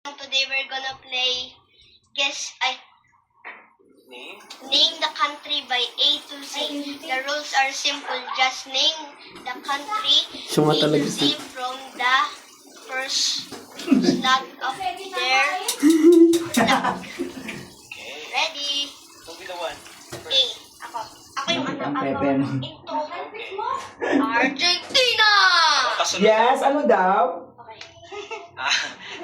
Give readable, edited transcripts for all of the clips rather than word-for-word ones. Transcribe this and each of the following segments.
Today we're gonna play Name the country by A to Z. The rules are simple. Just name the country A to Z from the first slot of their flag. Ready? Who'll be the one? A. Ako yung Ang pepe mo. Ito. Argentina! Kasunod. Yes, ano daw?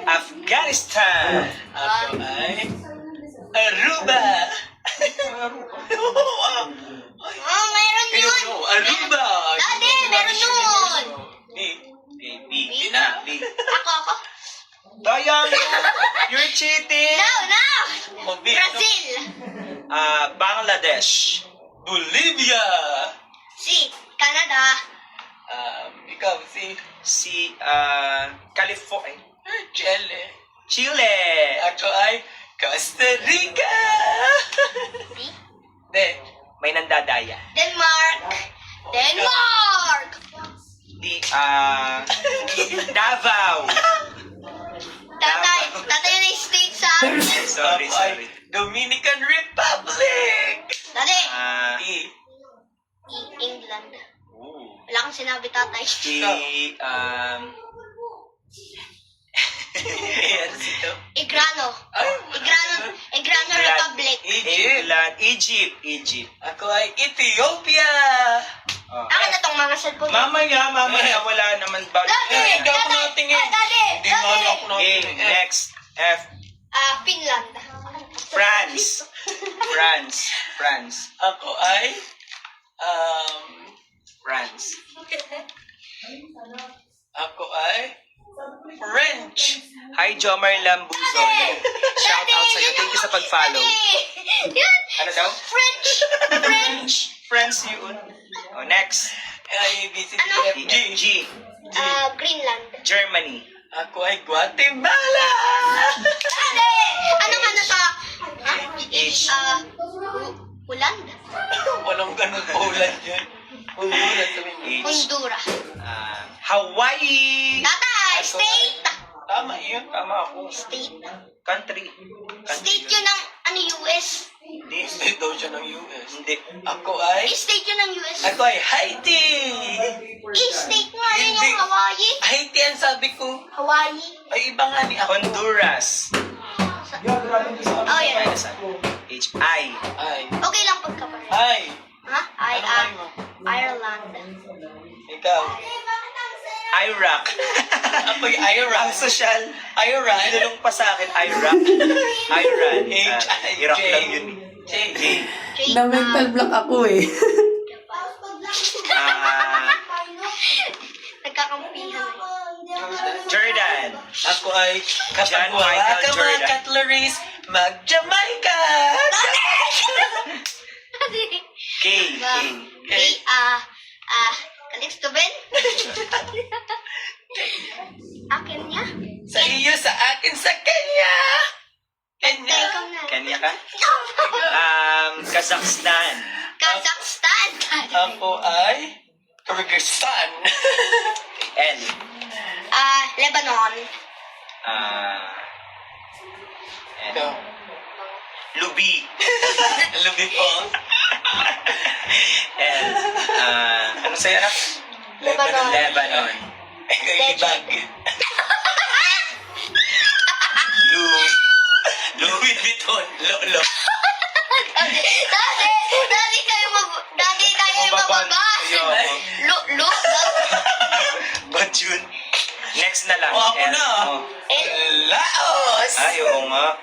Afghanistan. Ako ay Aruba. Meron yun! Aruba. Daddy, meron yun! B. Na. B. Ako. Diana, you're cheating. No! B. Brazil! Bangladesh. Bolivia. C. Canada. Ikaw, si California. Chile. Ako ay Costa Rica. D. De, may nandadaya. Denmark! Davao. Tatay na yung state sa... Sorry. Dominican Republic. Daddy! E. England. Ooh. Wala kang sinabi, tatay. Yes, ito. Igrano Republic. Egypt. Ako ay Ethiopia. Akin na tong mga cellphone. Mamaya, wala naman ba? Daddy! Hindi ako natingin. Daddy! Hindi nga ako natingin. Next, F. Finland. France. Ako ay, France. Ako ay, French. Hi, Jomar Lambuzo. Shout out sa'yo. Thank you sa pag-follow. Ano daw? French yun. Oh, next. A, B, C, D, Ano? F, G. Greenland. Germany. Ako ay Guatemala. Daddy! Ano to? H. Holland. Walang ganun Poland yun. H. Honduras. Hawaii. Tatay! State! Tama yun. Tama ako. State. Country. State yun ng US. Hindi. State daw siya ng US. Hindi. Ako ay... State yun ng US. Ako ay Haiti. State nga yun Hindi. yung Hawaii. Haiti ang sabi ko. Hawaii. Ay, iba nga ni ako. Honduras. Oh, yan. H-I. Okay lang pagkabar. Ay. Ha? Ano Ireland. Ikaw. Iraq. Ako'y Iraq. Ang social. Iran. Dinulong pa sa akin, Iraq. Iran. Iraq lang yun. J. Na-mental block ako eh. Nagkakampihan. Jordan. Ako ay Kapag wala ka mga cutleries, mag-Jamaica! K. Calixto Ben? Akin niya? Sa iyo, sa akin, sa Kenya! Kenya! Kenya ka? Kazakhstan. Kazakhstan! Ako ay Kyrgyzstan! L. Lebanon. Ikaw. Lubi. Lubi po. L. Ano sa'yo anak? Lebanon. Ikaw ibag. Louis Vuitton. Lolo. Daddy tayo mababas. Ba't yun? Next na lang. O, ako L. na. Oh. Laos! Ay, oo nga.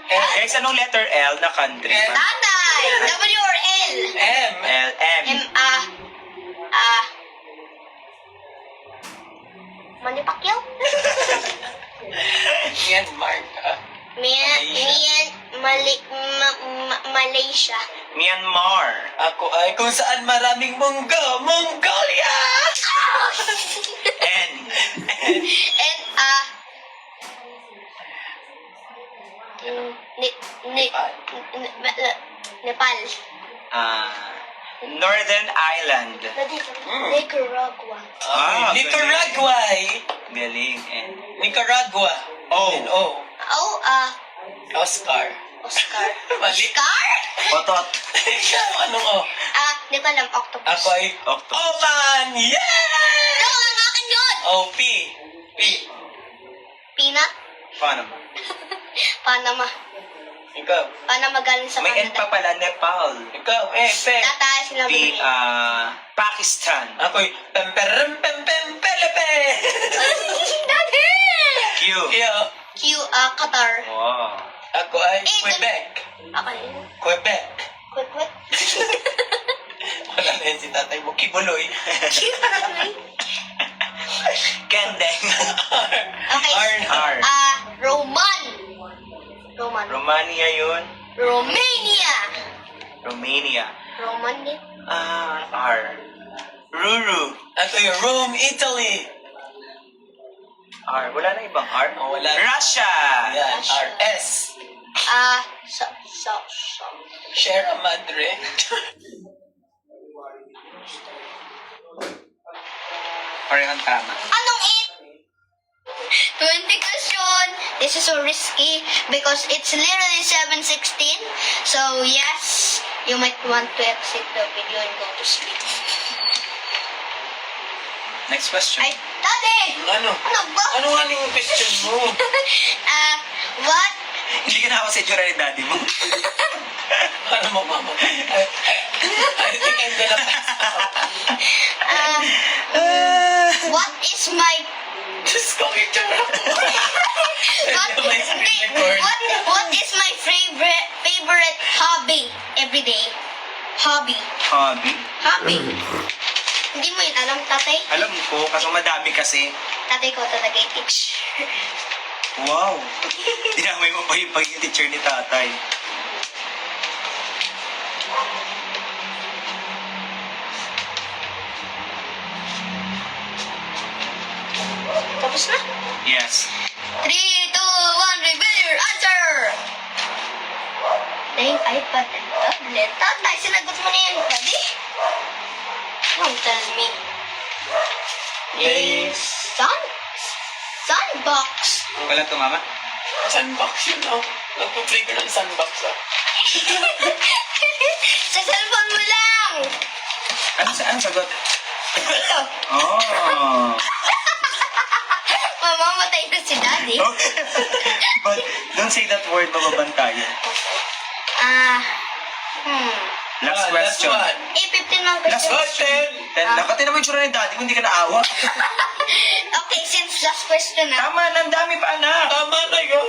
Guys, anong letter L na country? Tatay! W or L? M. L. M. Manny Pacquiao? Myanmar ka. Malaysia. Myanmar. Ako ay kung saan maraming Mongolia! N. Nepal. Northern Ireland. Nicaragua. Nicaragua! Galing. N. Nicaragua. Oh. Oscar. Oscar. Mali. Oscar? Otot. Ikaw, anong O? Di ko alam, octopus. Ako ay Octopus. Oman! Yeah! Ito lang akin yun! O-P. P. Peanut? Paano? Panama. Ikaw. Panama galing sa May N pa Canada. pala, Nepal. Ikaw, Pe. Tataas sila P, Pakistan. Ako'y pemperempempempelepe. Daddy! Q. Iyo. Q, Qatar. Wow. Ako ay Eh, Quebec. Ako yun. Quebec. Quit, quit. Wala na yun si tatay mo. Kibuloy. Kendeng. Okay. R. Roman. Roman. Romania yun. Romania. Romania. Roman din. R. Ruru. Ako yung Rome, Italy. R. Wala na ibang R? Oh, wala. Russia. Yan. R.S. So. Sierra Madre. Parehong tama. Anong it? 20 question. This is so risky because it's literally 7:16. So yes, you might want to exit the video and go to sleep. Next question. Ay, Daddy! Ano? Ano ba? Ano nga yung question mo? What? Hindi ka na ako sa itsura ni daddy mo. Ano mo, mama? I think I'm gonna pass out. What is my Diyos ko, itsura ko. May screen record. what is my favorite hobby every day? Hobby. Hobby? Hindi mo yun alam, tatay? Alam ko, kaso madami kasi. Tatay ko talaga i-teach. Wow! Dinamay mo pa yung pagiging teacher ni tatay. Tapos na? Yes. 3, 2, 1, reveal your answer! Playing iPad and tablet. Tatay, sinagot mo na yan, daddy? Don't tell me. Yes. Sandbox. Wala to, mama? Sandbox yun, oh. Nagpa-play ka ng sandbox, ah. Sa cellphone mo lang. Ano sagot? Ito. Oh! Mamamatay na si daddy. But don't say that word, mababantay. Last question. Last one. 15 lang Last question. question. Dapat din naman yung tsura ni daddy kung hindi ka naawa. Okay, since last question na. Tama na, ang dami pa, anak. Tama na yun.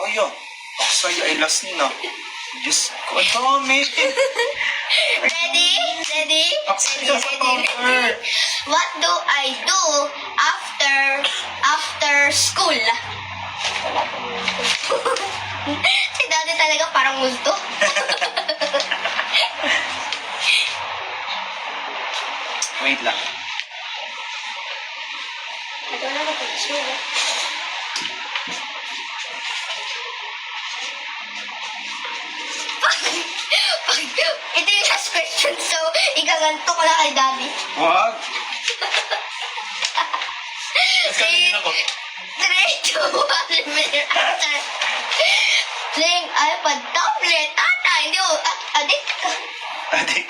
Oh, yun. Sa'yo ay last no. Diyos ko, ang dami. Ready? What do I do after school? Si daddy talaga parang multo. Wait lang. Ito na ako sa school. Ito yung last question, so igaganto ko na kay daddy. Wag. Tapos kanina ako. 3, 2, 1, reveal your answer. Playing iPad, tablet, hindi ko, adik ka. Adik.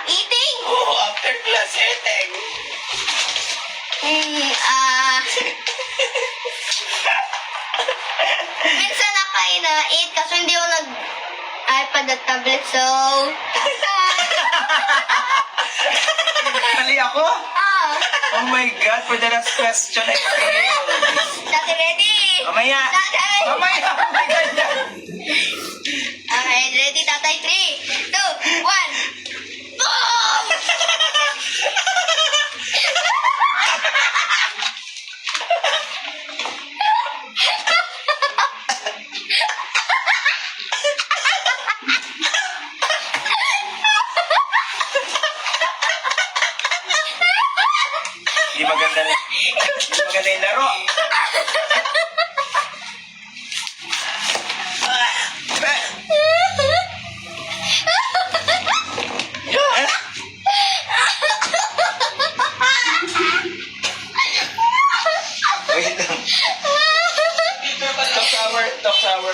Eating? Oh, after class eating. Minsan nakain kaso hindi ako nag-iPad at tablet, so... Mali ako? Oh my God, for the last question, I failed. Dati ready? Mamaya. Tatay! Mamaya. Oh my God. Okay, ready, tatay? 3, 2, 1. Boom! Hindi maganda yung laro. Talk to our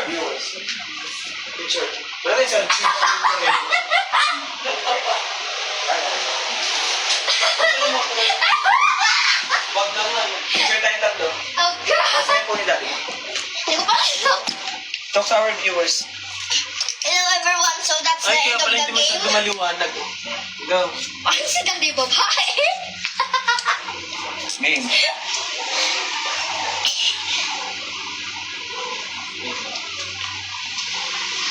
viewers. Picture. Wala rin sir. Wag na nga. Picture tayong tatlo. Oh, God! Masaya po ni Daddy. Hindi ko pa ito. Talk to our viewers. Hello everyone, so that's the Ay, end kaya of pala the hindi masyado game. maliwanag. Go. Ano si Daddy babae? Game.